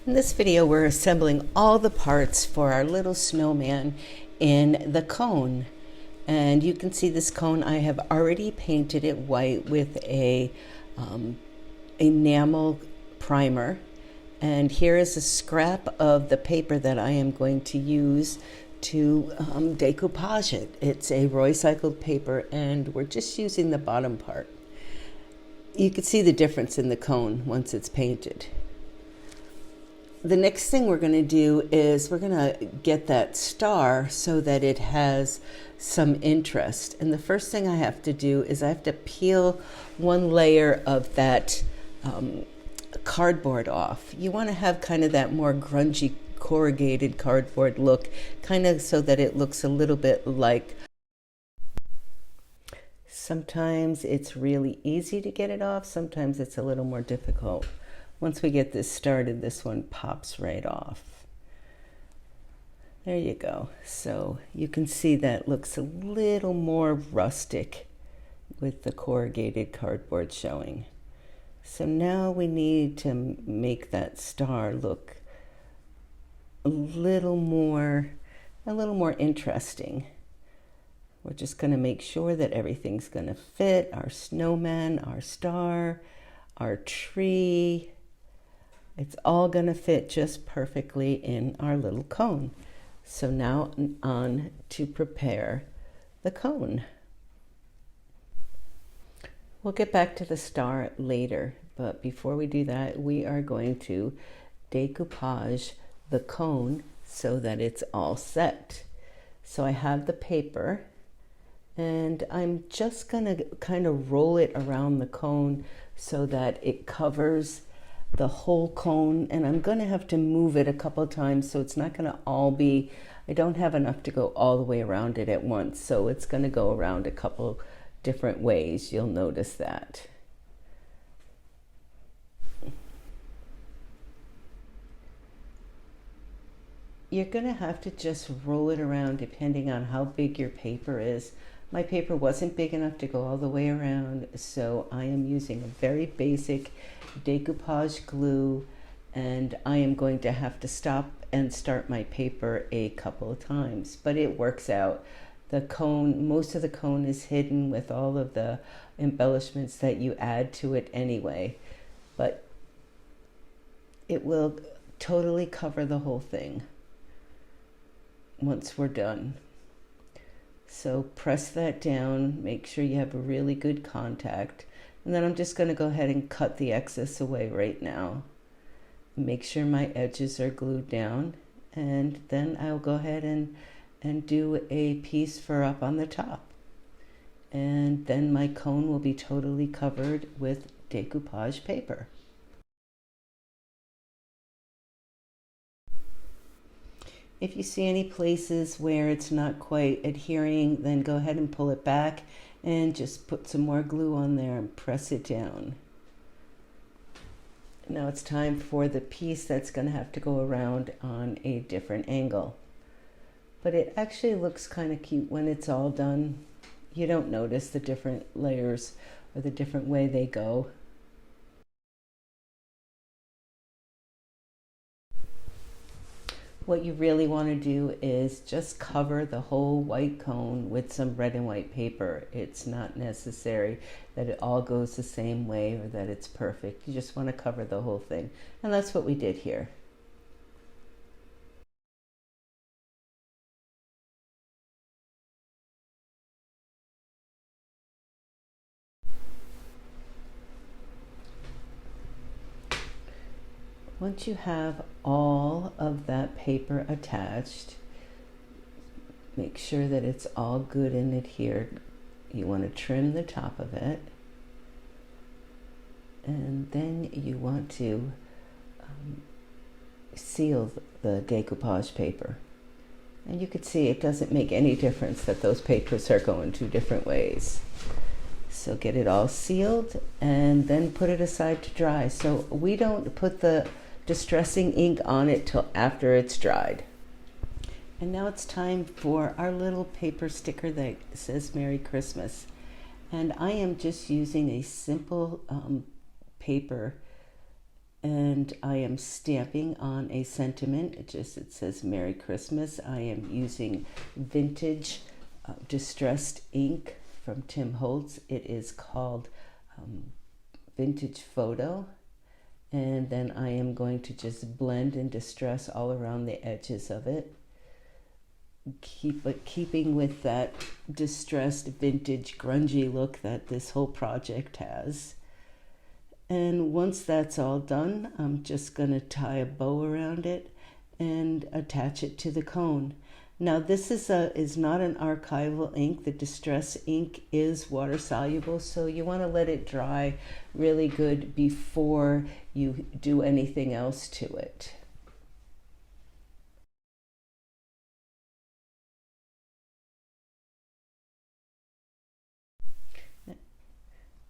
In this video, we're assembling all the parts for our little snowman in the cone. And you can see this cone, I have already painted it white with a enamel primer. And here is a scrap of the paper that I am going to use to decoupage it. It's a recycled paper and we're just using the bottom part. You can see the difference in the cone once it's painted. The next thing we're going to do is we're going to get that star so that it has some interest. And the first thing I have to do is I have to peel one layer of that cardboard off. You want to have kind of that more grungy corrugated cardboard look, kind of so that it looks a little bit like. Sometimes it's really easy to get it off, sometimes it's a little more difficult. Once we get this started, this one pops right off. There you go. So you can see that looks a little more rustic with the corrugated cardboard showing. So now we need to make that star look a little more interesting. We're just going to make sure that everything's going to fit. Our snowman, our star, our tree. It's all going to fit just perfectly in our little cone. So now on to prepare the cone. We'll get back to the star later, but before we do that, we are going to decoupage the cone so that it's all set. So I have the paper and I'm just going to kind of roll it around the cone so that it covers the whole cone, and I'm going to have to move it a couple of times so it's not going to all be, I don't have enough to go all the way around it at once, so it's going to go around a couple different ways. You'll notice that. You're going to have to just roll it around depending on how big your paper is. My paper wasn't big enough to go all the way around, so I am using a very basic decoupage glue, and I am going to have to stop and start my paper a couple of times, but it works out. The cone, most of the cone is hidden with all of the embellishments that you add to it anyway, but it will totally cover the whole thing once we're done. So press that down, make sure you have a really good contact, and then I'm just going to go ahead and cut the excess away right now. Make sure my edges are glued down, and then I'll go ahead and do a piece for up on the top. And then my cone will be totally covered with decoupage paper. If you see any places where it's not quite adhering, then go ahead and pull it back and just put some more glue on there and press it down. Now it's time for the piece that's going to have to go around on a different angle. But it actually looks kind of cute when it's all done. You don't notice the different layers or the different way they go. What you really want to do is just cover the whole white cone with some red and white paper. It's not necessary that it all goes the same way or that it's perfect. You just want to cover the whole thing. And that's what we did here. Once you have all of that paper attached, make sure that it's all good and adhered. You want to trim the top of it, and then you want to seal the decoupage paper. And you can see it doesn't make any difference that those papers are going two different ways. So get it all sealed and then put it aside to dry. So we don't put the distressing ink on it till after it's dried. And now it's time for our little paper sticker that says Merry Christmas. And I am just using a simple paper and I am stamping on a sentiment. It says Merry Christmas. I am using vintage distressed ink from Tim Holtz. It is called Vintage Photo. And then I am going to just blend and distress all around the edges of it. Keeping with that distressed vintage grungy look that this whole project has. And once that's all done, I'm just going to tie a bow around it and attach it to the cone. Now this is not an archival ink. The distress ink is water soluble, so you want to let it dry really good before you do anything else to it.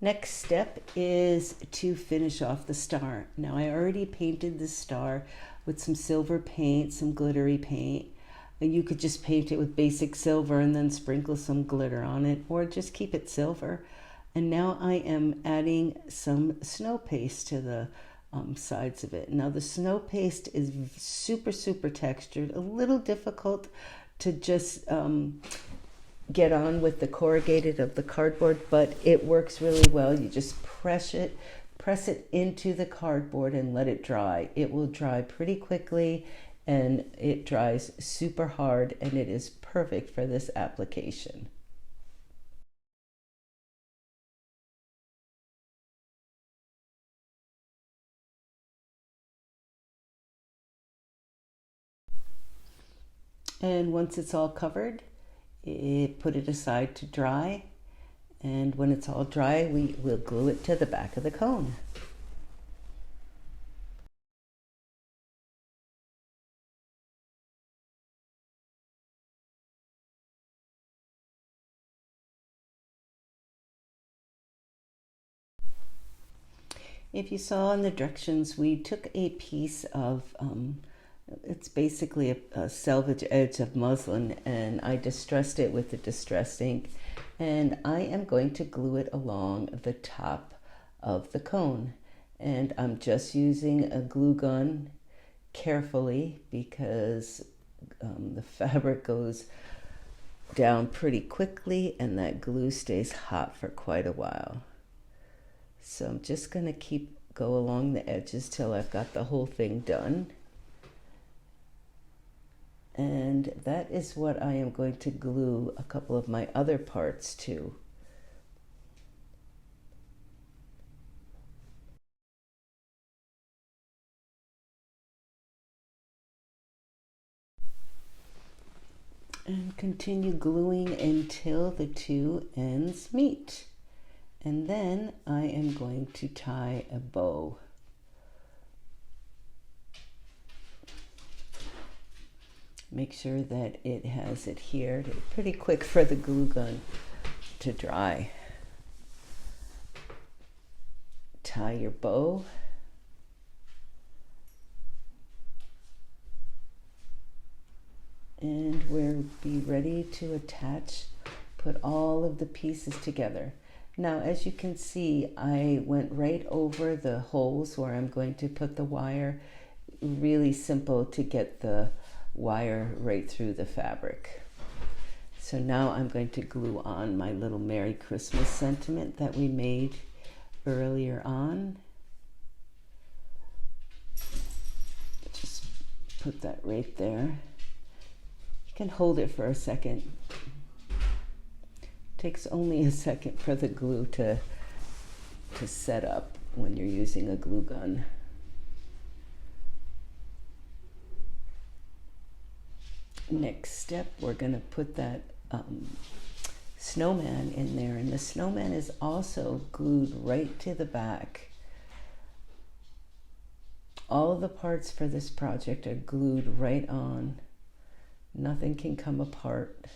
Next step is to finish off the star. Now I already painted the star with some silver paint, some glittery paint. And you could just paint it with basic silver and then sprinkle some glitter on it, or just keep it silver. And now I am adding some snow paste to the sides of it. Now the snow paste is super textured, a little difficult to just get on with the corrugated of the cardboard, but it works really well. You just press it into the cardboard and let it dry. It will dry pretty quickly, and it dries super hard, and it is perfect for this application. And once it's all covered, put it aside to dry, and when it's all dry, we will glue it to the back of the cone. If you saw in the directions, we took a piece of it's basically a selvage edge of muslin, and I distressed it with the distress ink, and I am going to glue it along the top of the cone. And I'm just using a glue gun carefully because the fabric goes down pretty quickly and that glue stays hot for quite a while. So I'm just going to go along the edges till I've got the whole thing done. And that is what I am going to glue a couple of my other parts to. And continue gluing until the two ends meet. And then I am going to tie a bow. Make sure that it has adhered. Pretty quick for the glue gun to dry. Tie your bow. And we'll be ready to attach, put all of the pieces together. Now, as you can see, I went right over the holes where I'm going to put the wire. Really simple to get the wire right through the fabric. So now I'm going to glue on my little Merry Christmas sentiment that we made earlier on. Just put that right there. You can hold it for a second. Takes only a second for the glue to set up when you're using a glue gun. Next step, we're going to put that snowman in there, and the snowman is also glued right to the back. All of the parts for this project are glued right on. Nothing can come apart.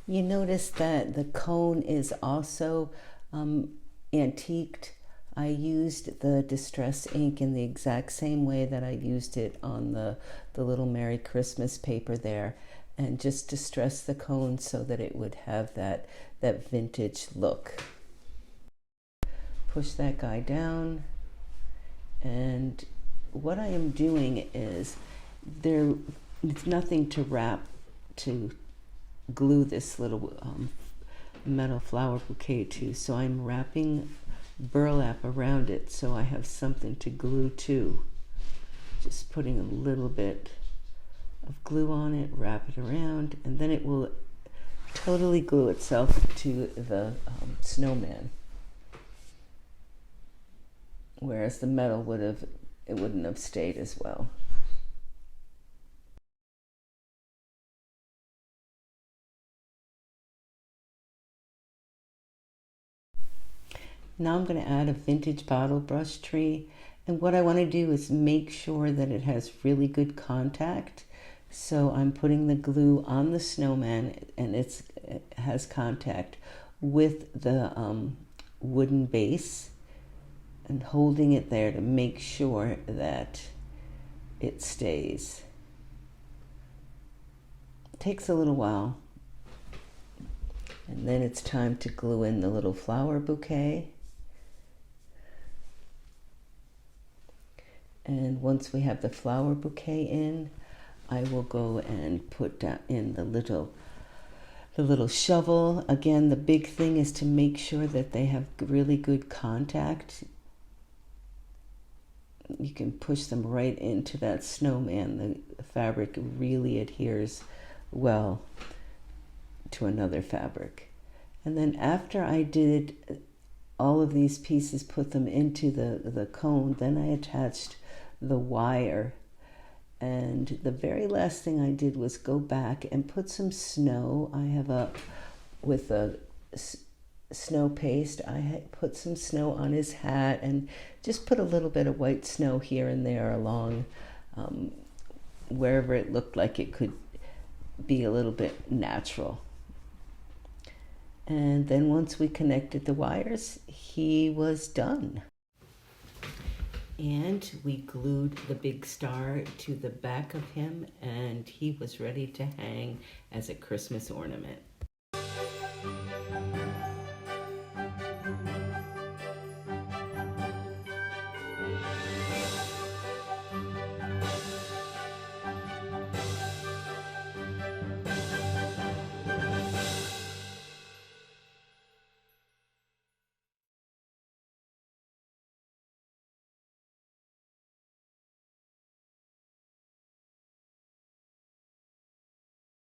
You notice that the cone is also antiqued. I used the distress ink in the exact same way that I used it on the little Merry Christmas paper there, and just distress the cone so that it would have that vintage look. push that guy down. And what I am doing is it's nothing to wrap, to glue this little metal flower bouquet to, so I'm wrapping burlap around it so I have something to glue to. Just putting a little bit of glue on it, wrap it around, and then it will totally glue itself to the snowman. Whereas the metal wouldn't have stayed as well. Now I'm going to add a vintage Bottlebrush tree, and what I want to do is make sure that it has really good contact. So I'm putting the glue on the snowman, and it has contact with the wooden base, and holding it there to make sure that it stays. It takes a little while. And then it's time to glue in the little flower bouquet. And once we have the flower bouquet in, I will go and put in the little shovel. Again, the big thing is to make sure that they have really good contact. You can push them right into that snowman. The fabric really adheres well to another fabric. And then after I did all of these pieces, put them into the cone, then I attached the wire. And the very last thing I did was go back and put some snow. I have with a snow paste, I put some snow on his hat and just put a little bit of white snow here and there along wherever it looked like it could be a little bit natural. And then once we connected the wires, he was done. And we glued the big star to the back of him, and he was ready to hang as a Christmas ornament.